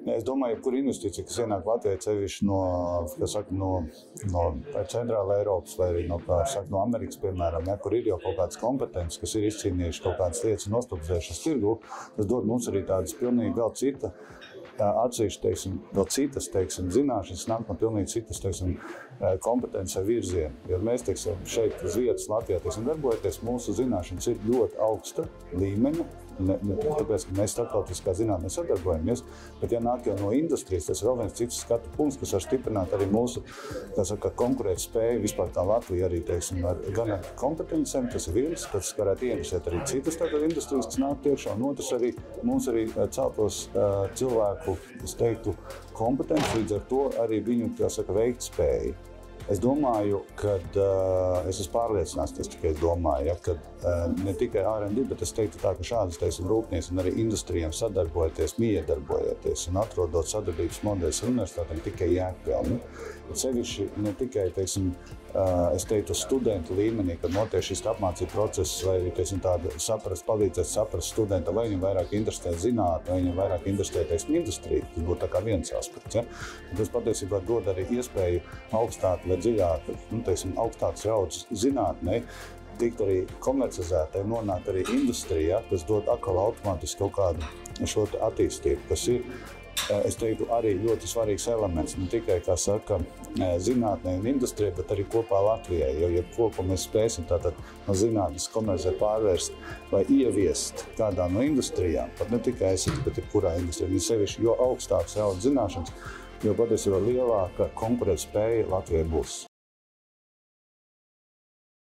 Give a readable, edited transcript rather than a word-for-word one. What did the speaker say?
Es domāju, jebkura investīcija, kas ienāk Latvijā, sevišķi no centrāla Eiropas vai arī no Amerikas, piemēram, kur ir jau kaut kādas kompetences, kas ir izcīnījuši kaut kādas lietas un nostabilizējušas tirgu, tas dod mums arī tādas pilnīgi vēl cita atsevišķi, vēl citas, zināšanas nāk no pilnīgi citas, kompetences vai virzienu. Jo mēs, šeit uz vietas Latvijā, darbojoties, mūsu zināšanas ir ļoti augsta līmeņa. Tāpēc, ka mēs starptautiskā zinātnē sadarbojamies, bet ja nāk jau no industrijas, tas ir vēl viens cits skatu punkts, kas var stiprināt arī mūsu konkurēt spēju vispār kā Latvija arī, ar gan ar kompetencēm, tas ir viens, tas varētu ieinteresēt arī citas industrijas, kas nāk tiekšā, un otrs arī mums arī celtos cilvēku, es teiktu, kompetenci, līdz ar to arī viņu, veikt spēju. Es domāju, ka es esmu pārliecināts, tas tikai domāju, ka ne tikai R&D, bet es teiktu tā, ka šādas, rūpniecības un arī industrijām sadarbojoties, miedarbojoties un atrodot sadarbības modeļus ar universitātēm tikai jēgpilni. Sevišķi ne tikai, es teiktu, studentu līmenī, kad notiek šis apmācību process, vai arī, palīdzēt saprast studentam, vai viņam vairāk interesē zinātne, vai viņam vairāk interesē, industrija. Tas būtu tā kā viens aspekts. Ja? Tas patiesībā dod arī iespēju augstāk vai dziļāk, augstāks raudzes zinātnē, tikt arī komercizētai, nonākt arī industrijā, kas dod atkal automātiski kaut kādu šo attīstību, kas ir, es teiktu, arī ļoti svarīgs elements, ne tikai, kā saka, zinātnē un industrijai, bet arī kopā Latvijai, jo jebko, ko mēs spēsim tātad no zinātnes komercē pārvērst vai ieviest kādā no industrijām, pat ne tikai bet jebkurā industrijā, jo sevišķi, jo augstāks raudzes zināšanas, jo patiesībā lielāka konkurētspēja Latvijai būs.